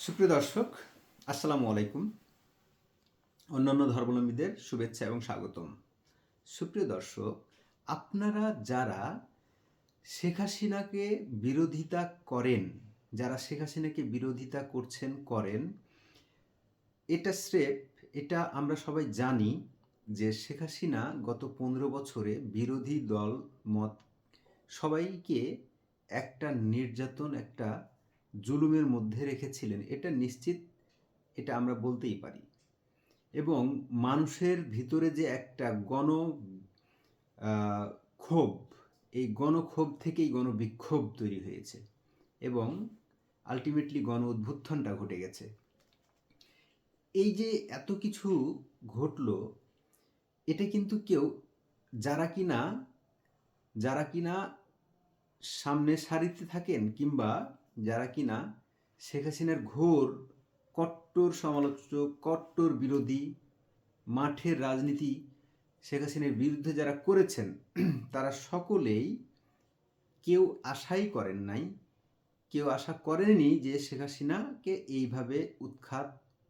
সুপ্রিয় দর্শক, আসসালামু আলাইকুম। অন্যান্য ধর্মাবলম্বীদের শুভেচ্ছা এবং স্বাগতম। সুপ্রিয় দর্শক, আপনারা যারা শেখ হাসিনাকে বিরোধিতা করেন, যারা শেখ হাসিনাকে বিরোধিতা করেন, এটা আমরা সবাই জানি যে শেখ হাসিনা গত 15 বছরে বিরোধী দল মত সবাইকে একটা নির্যাতন, একটা জুলুমের মধ্যে রেখেছিলেন। এটা নিশ্চিত, এটা আমরা বলতেই পারি। এবং মানুষের ভিতরে যে একটা ক্ষোভ, এই গণক্ষোভ থেকেই গণবিক্ষোভ তৈরি হয়েছে এবং আলটিমেটলি গণ অভ্যুত্থানটা ঘটে গেছে। এই যে এত কিছু ঘটলো, এটা কিন্তু কেউ যারা কিনা সামনে সারিতে থাকেন কিংবা যারা কিনা শেখ হাসিনার ঘোর কট্টর সমালোচক, কট্টর বিরোধী, মাঠের রাজনীতি শেখ হাসিনার বিরুদ্ধে যারা করেছেন তারা সকলেই কেউ আশাই করেন নাই, কেউ আশা করেনি যে শেখ হাসিনাকে এইভাবে উৎখাত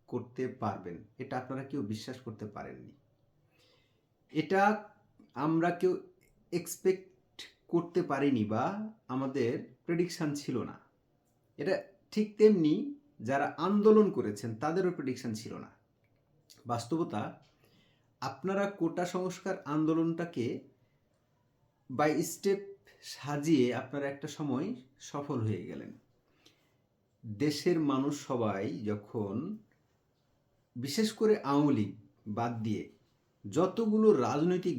করতে পারবেন। এটা আপনারা কেউ বিশ্বাস করতে পারেননি। এটা আমরা কেউ এক্সপেক্ট করতে পারিনি বা আমাদের প্রেডিকশান ছিল না। এটা ঠিক তেমনি যারা আন্দোলন করেছেন তাদেরও প্রেডিকশান ছিল না। বাস্তবতা, আপনারা কোটা সংস্কার আন্দোলনটাকে বাই স্টেপ সাজিয়ে আপনারা একটা সময় সফল হয়ে গেলেন। দেশের মানুষ সবাই যখন, বিশেষ করে আওয়ামী লীগ বাদ দিয়ে যতগুলো রাজনৈতিক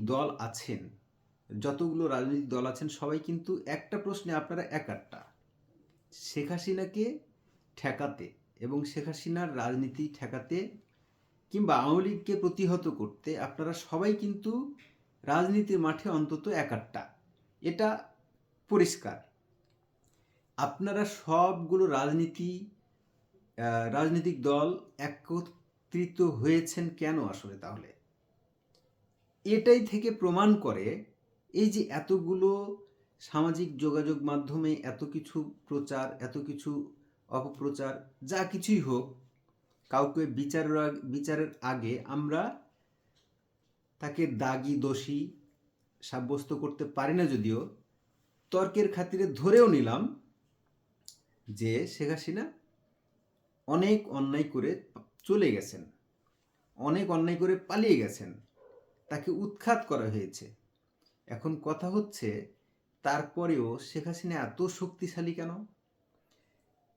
দল আছেন সবাই কিন্তু একটা প্রশ্নে আপনারা একাট্টা, শেখ হাসিনাকে ঠেকাতে এবং শেখ হাসিনার রাজনীতি ঠেকাতে কিংবা আওয়ামী লীগকে প্রতিহত করতে আপনারা সবাই কিন্তু রাজনীতির মাঠে অন্তত একাট্টা। এটা পরিষ্কার। আপনারা সবগুলো রাজনৈতিক দল একত্রিত হয়েছেন কেন আসলে? তাহলে এটাই থেকে প্রমাণ করে এই যে এতগুলো সামাজিক যোগাযোগ মাধ্যমে এত কিছু প্রচার, এত কিছু অপপ্রচার, যা কিছুই হোক, কাউকে বিচারের আগে আমরা তাকে দাগী দোষী সাব্যস্ত করতে পারি না, যদিও তর্কের খাতিরে ধরেও নিলাম যে শেখ হাসিনা অনেক অন্যায় করে চলে গেছেন, অনেক অন্যায় করে পালিয়ে গেছেন, তাকে উৎখাত করা হয়েছে। এখন কথা হচ্ছে, তারপরেও শেখ হাসিনা এত শক্তিশালী কেন?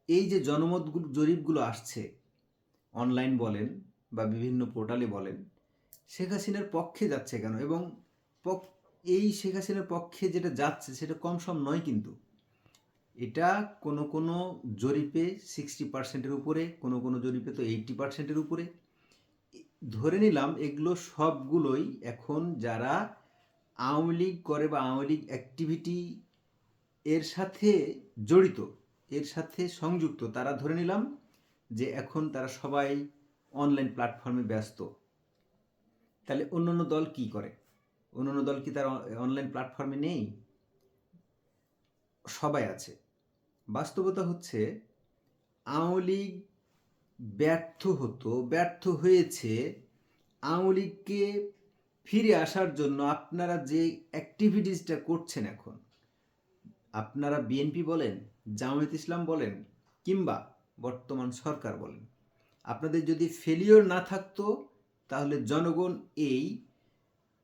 এই যে জনমত জরিপগুলো আসছে, অনলাইন বলেন বা বিভিন্ন পোর্টালে বলেন, শেখ হাসিনার পক্ষে যাচ্ছে কেন? এবং এই শেখ হাসিনার পক্ষে যেটা যাচ্ছে সেটা কম সম নয়, কিন্তু এটা কোনো কোনো জরিপে 60%-এর উপরে, কোনো কোনো জরিপে তো 80%-এর উপরে। ধরে নিলাম এগুলো সবগুলোই এখন যারা আওয়ামী লীগ করে বা আওয়ামী লীগ অ্যাক্টিভিটি এর সাথে জড়িত, এর সাথে সংযুক্ত, তারা ধরে নিলাম যে এখন তারা সবাই অনলাইন প্ল্যাটফর্মে ব্যস্ত। তাহলে অন্যান্য দল কি করে? অন্যান্য দল কি তার অনলাইন প্ল্যাটফর্মে নেই? সবাই আছে। বাস্তবতা হচ্ছে আওয়ামী লীগ ব্যর্থ হয়েছে। আওয়ামী লীগকে ফিরে আসার জন্য আপনারা যে অ্যাক্টিভিটিসটা করছেন এখন, আপনারা বিএনপি বলেন, জামায়াত ইসলাম বলেন কিংবা বর্তমান সরকার বলেন, আপনাদের যদি ফেলিওর না থাকতো তাহলে জনগণ এই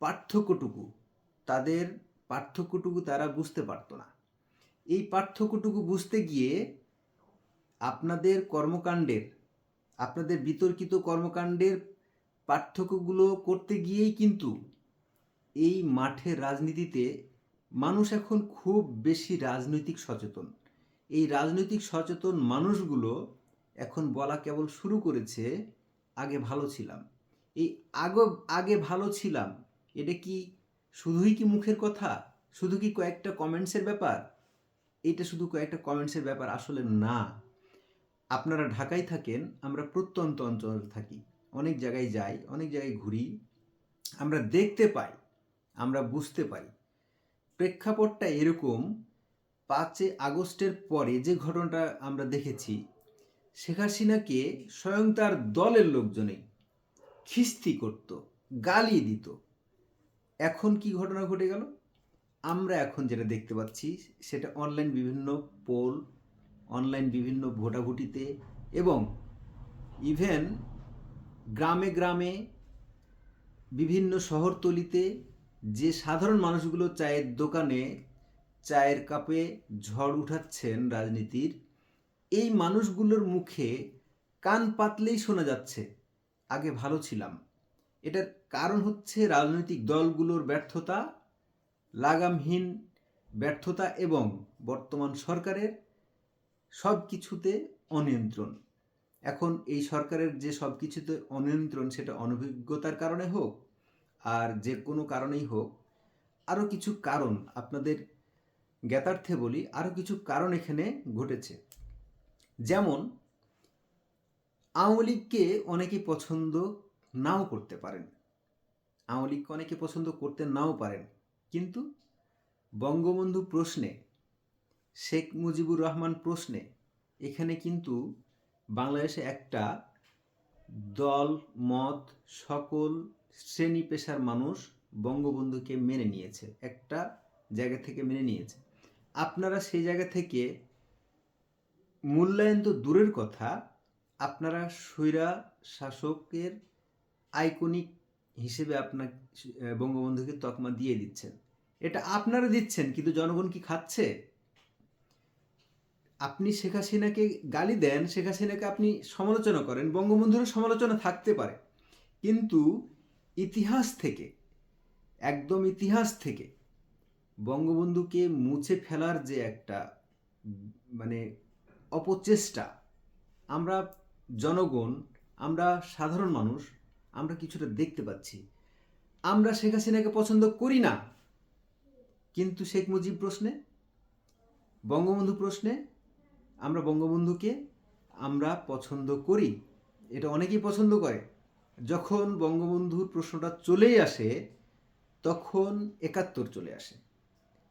পার্থক্যটুকু তারা বুঝতে পারতো না। এই পার্থক্যটুকু বুঝতে গিয়ে আপনাদের বিতর্কিত কর্মকাণ্ডের পার্থক্যগুলো করতে গিয়েই কিন্তু এই মাঠের রাজনীতিতে মানুষ এখন খুব বেশি রাজনৈতিক সচেতন। এই রাজনৈতিক সচেতন মানুষগুলো এখন বলা কেবল শুরু করেছে, আগে ভালো ছিলাম। এই আগে ভালো ছিলাম, এটা কি শুধুই কি মুখের কথা? শুধু কি কয়েকটা কমেন্টসের ব্যাপার? এটা শুধু কয়েকটা কমেন্টসের ব্যাপার আসলে না। আপনারা ঢাকায় থাকেন, আমরা প্রত্যন্ত অঞ্চলে থাকি, অনেক জায়গায় যাই, অনেক জায়গায় ঘুরি, আমরা দেখতে পাই, আমরা বুঝতে পারি। প্রেক্ষাপটটা এরকম, 5 আগস্টের পরে যে ঘটনাটা আমরা দেখেছি, শেখ হাসিনাকে স্বয়ং তার দলের লোকজনেই খিস্তি করত, গালি দিত। এখন কি ঘটনা ঘটে গেল? আমরা এখন যেটা দেখতে পাচ্ছি সেটা অনলাইন বিভিন্ন পোল, অনলাইন বিভিন্ন ভোটাভুটিতে এবং ইভেন গ্রামে গ্রামে বিভিন্ন শহরতলিতে যে সাধারণ মানুষগুলো চায়ের দোকানে চায়ের কাপে ঝড় উঠাচ্ছেন রাজনীতির, এই মানুষগুলোর মুখে কান পাতলেই শোনা যাচ্ছে আগে ভালো ছিলাম। এটার কারণ হচ্ছে রাজনৈতিক দলগুলোর ব্যর্থতা, লাগামহীন ব্যর্থতা এবং বর্তমান সরকারের সব কিছুতে অনিয়ন্ত্রণ। এখন এই সরকারের যে সব কিছুতে অনিয়ন্ত্রণ, সেটা অনভিজ্ঞতার কারণে হোক আর যে কোনো কারণেই হোক, আরও কিছু কারণ আপনাদের জ্ঞাতার্থে বলি, আরও কিছু কারণ এখানে ঘটেছে। যেমন আওয়ামী লীগকে অনেকে পছন্দ নাও করতে পারেন, আওয়ামী লীগকে অনেকে পছন্দ করতে নাও পারেন, কিন্তু বঙ্গবন্ধু প্রশ্নে, শেখ মুজিবুর রহমান প্রশ্নে এখানে কিন্তু বাংলাদেশে একটা দল মত সকল শ্রেণী পেশার মানুষ বঙ্গবন্ধুকে মেনে নিয়েছে, একটা জায়গা থেকে মেনে নিয়েছে। আপনারা সেই জায়গা থেকে মূল্যায়ন তো দূরের কথা, আপনারা স্বৈরা শাসকের আইকনিক হিসেবে আপনার বঙ্গবন্ধুকে তকমা দিয়ে দিচ্ছেন। এটা আপনারা দিচ্ছেন, কিন্তু জনগণ কি খাচ্ছে? আপনি শেখ হাসিনাকে গালি দেন, শেখ হাসিনাকে আপনি সমালোচনা করেন, বঙ্গবন্ধুরও সমালোচনা থাকতে পারে, কিন্তু ইতিহাস থেকে, একদম ইতিহাস থেকে বঙ্গবন্ধুকে মুছে ফেলার যে একটা মানে অপচেষ্টা, আমরা জনগণ, আমরা সাধারণ মানুষ, আমরা কিছুটা দেখতে পাচ্ছি। আমরা শেখ হাসিনাকে পছন্দ করি না, কিন্তু শেখ মুজিব প্রশ্নে, বঙ্গবন্ধু প্রশ্নে আমরা বঙ্গবন্ধুকে আমরা পছন্দ করি, এটা অনেকেই পছন্দ করে। যখন বঙ্গবন্ধুর প্রশ্নটা চলেই আসে তখন ৭১ চলে আসে।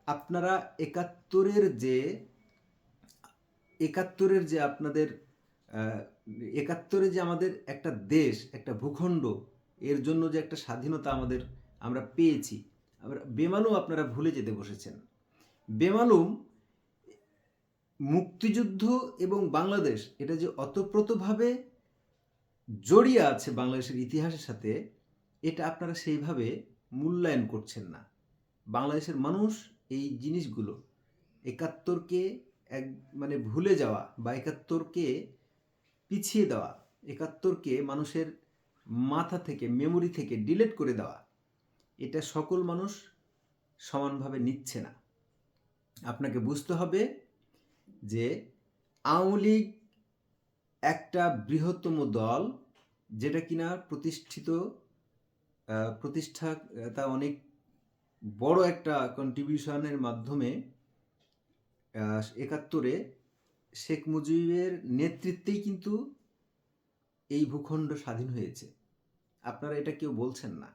আপনারা একাত্তরের যে আপনাদের একাত্তরে যে আমাদের একটা দেশ, একটা ভূখণ্ড, এর জন্য যে একটা স্বাধীনতা আমরা পেয়েছি, বেমালুম আপনারা ভুলে যেতে বসেছেন। বেমালুম মুক্তিযুদ্ধ এবং বাংলাদেশ এটা যে অতপ্রতভাবে জড়িয়ে আছে বাংলাদেশের ইতিহাসের সাথে, এটা আপনারা সেইভাবে মূল্যায়ন করছেন না। বাংলাদেশের মানুষ এই জিনিসগুলো, একাত্তরকে ভুলে যাওয়া বা একাত্তরকে পিছিয়ে দেওয়া, একাত্তরকে মানুষের মাথা থেকে, মেমোরি থেকে ডিলিট করে দেওয়া, এটা সকল মানুষ সমানভাবে নিচ্ছে না। আপনাকে বুঝতে হবে যে আওয়ামী লীগ একটা বৃহত্তম দল, যেটা কিনা প্রতিষ্ঠাতা অনেক বড় একটা কন্ট্রিবিউশনের মাধ্যমে ৭১ শেখ মুজিবের নেতৃত্বেই কিন্তু এই ভূখণ্ড স্বাধীন হয়েছে। আপনারা এটা কেউ বলছেন না।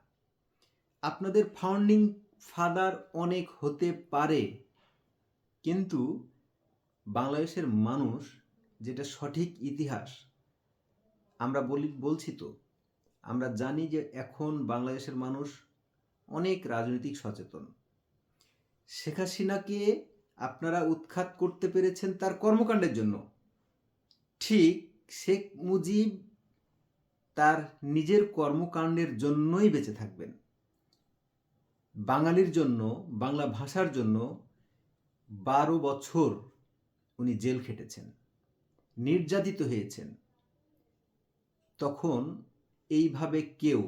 আপনাদের ফাউন্ডিং ফাদার অনেক হতে পারে, কিন্তু বাংলাদেশের মানুষ যেটা সঠিক ইতিহাস, আমরা বলছি তো, আমরা জানি যে এখন বাংলাদেশের মানুষ অনেক রাজনৈতিক সচেতন। শেখ হাসিনাকে আপনারা উৎখাত করতে পেরেছেন তার কর্মকাণ্ডের জন্য, ঠিক শেখ মুজিব তার নিজের কর্মকাণ্ডের জন্যই বেঁচে থাকবেন। বাঙালির জন্য, বাংলা ভাষার জন্য 12 বছর উনি জেল খেটেছেন, নির্যাতিত হয়েছেন। তখন এইভাবে কেউ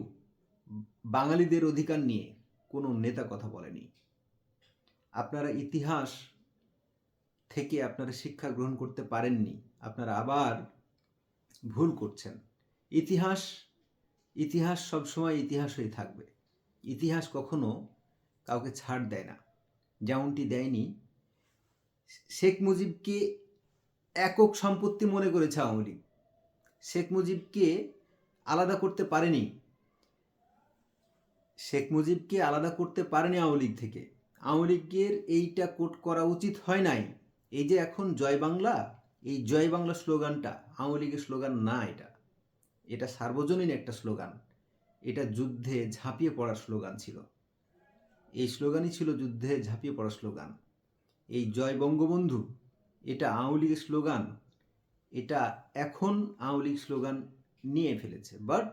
বাঙালিদের অধিকার নিয়ে কোনো নেতা কথা বলেনি। আপনারা ইতিহাস থেকে আপনারা শিক্ষা গ্রহণ করতে পারেননি, আপনারা আবার ভুল করছেন। ইতিহাস সবসময় ইতিহাস হয়ে থাকবে। ইতিহাস কখনো কাউকে ছাড় দেয় না, যেমনটি দেয়নি শেখ মুজিবকে একক সম্পত্তি মনে করেছে আওয়ামী লীগ। শেখ মুজিবকে আলাদা করতে পারেনি, আওয়ামী লীগ থেকে। আওয়ামী লীগের এইটা কোট করা উচিত হয় নাই। এই যে এখন জয় বাংলা, এই জয় বাংলা স্লোগানটা আওয়ামী লীগের স্লোগান না, এটা সার্বজনীন একটা স্লোগান। এটা যুদ্ধে ঝাঁপিয়ে পড়ার স্লোগান ছিল। এই স্লোগানই ছিল যুদ্ধে ঝাঁপিয়ে পড়ার স্লোগান। এই জয় বঙ্গবন্ধু, এটা আওয়ামী লীগের স্লোগান। এটা এখন আওয়ামী লীগ স্লোগান নিয়ে ফেলেছে, বাট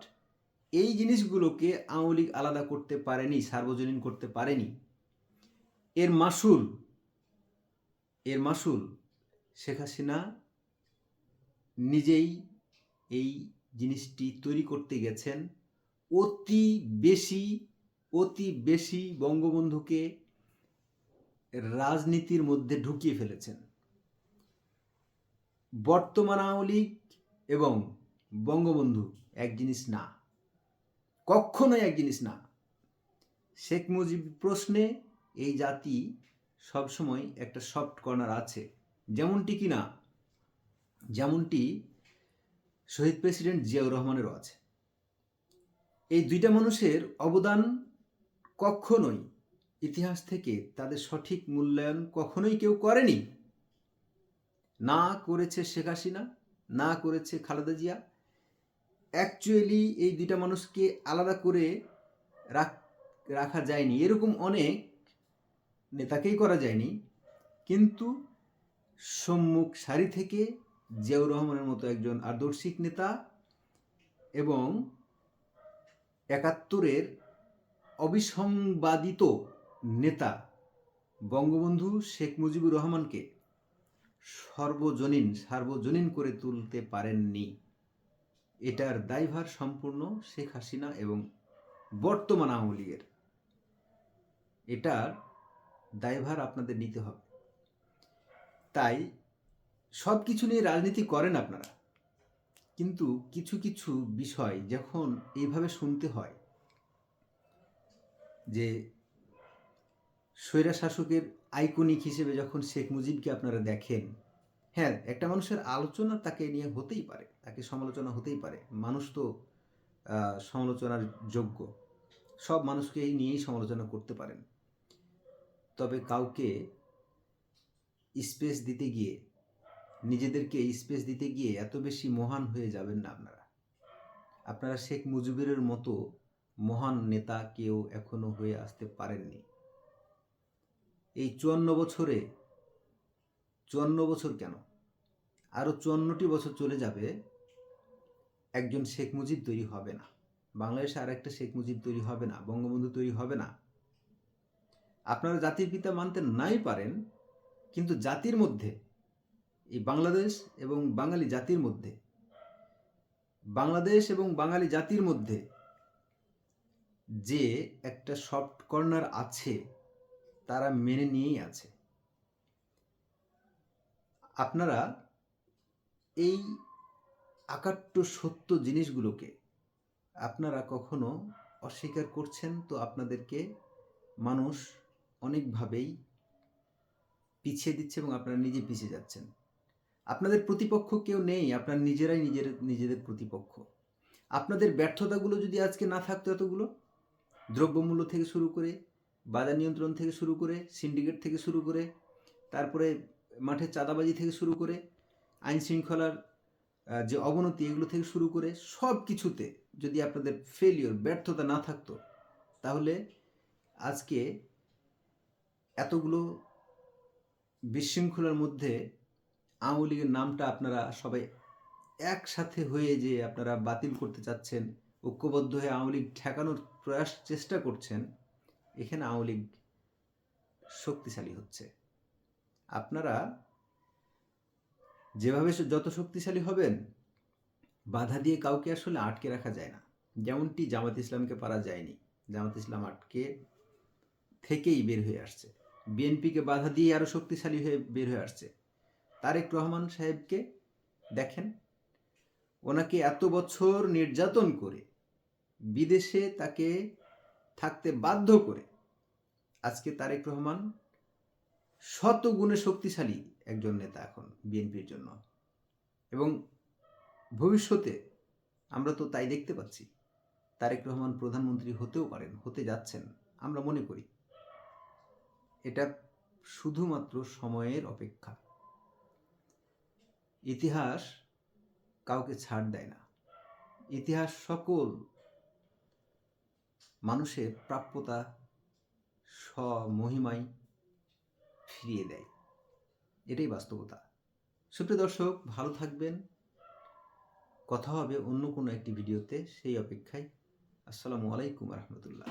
এই জিনিসগুলোকে আওয়ামী লীগ আলাদা করতে পারেনি, সার্বজনীন করতে পারেনি। এর মাসুল শেখ হাসিনা নিজেই এই জিনিসটি তৈরি করতে গেছেন। অতি বেশি বঙ্গবন্ধুকে রাজনীতির মধ্যে ঢুকিয়ে ফেলেছেন। বর্তমান আওয়ামী লীগ এবং বঙ্গবন্ধু এক জিনিস না, কখনোই এক জিনিস না। শেখ মুজিব প্রশ্নে এই জাতি সবসময় একটা সফট কর্নার আছে, যেমনটি শহীদ প্রেসিডেন্ট জিয়াউর রহমানেরও আছে। এই দুইটা মানুষের অবদান কখনোই ইতিহাস থেকে তাদের সঠিক মূল্যায়ন কখনোই কেউ করেনি। না করেছে শেখ হাসিনা, না করেছে খালেদা জিয়া। অ্যাকচুয়ালি এই দুইটা মানুষকে আলাদা করে রাখা যায়নি, এরকম অনেক নেতাকেই করা যায়নি, কিন্তু সম্মুখ সারি থেকে জিয়াউর রহমানের মতো একজন আদর্শিক নেতা এবং ৭১-এর অবিসংবাদিত নেতা বঙ্গবন্ধু শেখ মুজিবুর রহমানকে সার্বজনীন করে তুলতে পারেননি। এটার দায়ভার সম্পূর্ণ শেখ হাসিনা এবং বর্তমান আওয়ামী লীগের। এটার দায়ভার আপনাদের নিতে হবে। তাই সব কিছু নিয়ে রাজনীতি করেন আপনারা, কিন্তু কিছু কিছু বিষয় যখন এইভাবে শুনতে হয় যে স্বৈরা শাসকের আইকনিক হিসেবে যখন শেখ মুজিবকে আপনারা দেখেন, হ্যাঁ, একটা মানুষের আলোচনা তাকে নিয়ে হতেই পারে, তাকে সমালোচনা হতেই পারে। মানুষ তো সমালোচনার যোগ্য, সব মানুষকে এই নিয়েই সমালোচনা করতে পারেন। তবে কাউকে স্পেস দিতে গিয়ে, নিজেদেরকে স্পেস দিতে গিয়ে এত বেশি মহান হয়ে যাবেন না আপনারা শেখ মুজিবের মতো মহান নেতা কেউ এখনো হয়ে আসতে পারেননি। এই 54 বছর কেন, আরো 54টি বছর চলে যাবে, একজন শেখ মুজিব তৈরি হবে না। বাংলাদেশে আর একটা শেখ মুজিব তৈরি হবে না, বঙ্গবন্ধু তৈরি হবে না। আপনারা জাতির পিতা মানতে নাই পারেন, কিন্তু জাতির মধ্যে, এই বাংলাদেশ এবং বাঙালি জাতির মধ্যে যে একটা সফট কর্নার আছে, তারা মেনে নিয়েই আছে। আপনারা এই আকাট্য সত্য জিনিসগুলোকে আপনারা কখনো অস্বীকার করছেন, তো আপনাদেরকে মানুষ অনেকভাবেই পিছিয়ে দিচ্ছে এবং আপনারা নিজে পিছিয়ে যাচ্ছেন। আপনাদের প্রতিপক্ষ কেউ নেই, আপনারা নিজেরাই নিজেদের প্রতিপক্ষ। আপনাদের ব্যর্থতাগুলো যদি আজকে না থাকতো, এতগুলো দ্রব্যমূল্য থেকে শুরু করে, বাজার নিয়ন্ত্রণ থেকে শুরু করে, সিন্ডিকেট থেকে শুরু করে, তারপরে মাঠে চাঁদাবাজি থেকে শুরু করে, আইন শৃঙ্খলার যে অবনতি, এগুলো থেকে শুরু করে সব কিছুতে যদি আপনাদের ব্যর্থতা না থাকতো, তাহলে আজকে এতগুলো বিশৃঙ্খলার মধ্যে আওয়ামী লীগের নামটা আপনারা সবাই একসাথে হয়ে যে আপনারা বাতিল করতে চাচ্ছেন, ঐক্যবদ্ধ হয়ে আওয়ামী লীগ ঠেকানোর চেষ্টা করছেন, এখানে আওয়ামী লীগ শক্তিশালী হচ্ছে। আপনারা যেভাবে যত শক্তিশালী হবেন, বাধা দিয়ে কাউকে আসলে আটকে রাখা যায় না। যেমনটি জামাত ইসলামকে পারা যায়নি, জামাত ইসলাম আটকে থেকেই বের হয়ে আসছে। বিএনপিকে বাধা দিয়ে আরো শক্তিশালী হয়ে বের হয়ে আসছে। তারেক রহমান সাহেবকে দেখেন, ওনাকে এত বছর নির্যাতন করে, বিদেশে তাকে থাকতে বাধ্য করে, আজকে তারেক রহমান শত গুণে শক্তিশালী একজন নেতা এখন বিএনপির জন্য, এবং ভবিষ্যতে আমরা তো তাই দেখতে পাচ্ছি। তারেক রহমান প্রধানমন্ত্রী হতেও পারেন, হতে যাচ্ছেন, আমরা মনে করি। এটা শুধুমাত্র সময়ের অপেক্ষা। ইতিহাস কাউকে ছাড় দেয় না। ইতিহাস সকল মানুষের প্রাপ্যতা স্বমহিমায় ফিরিয়ে দেয়। এটাই বাস্তবতা। সুপ্রিয় দর্শক, ভালো থাকবেন। কথা হবে অন্য কোনো একটি ভিডিওতে, সেই অপেক্ষায়। আসসালামু আলাইকুম রহমতুল্লাহ।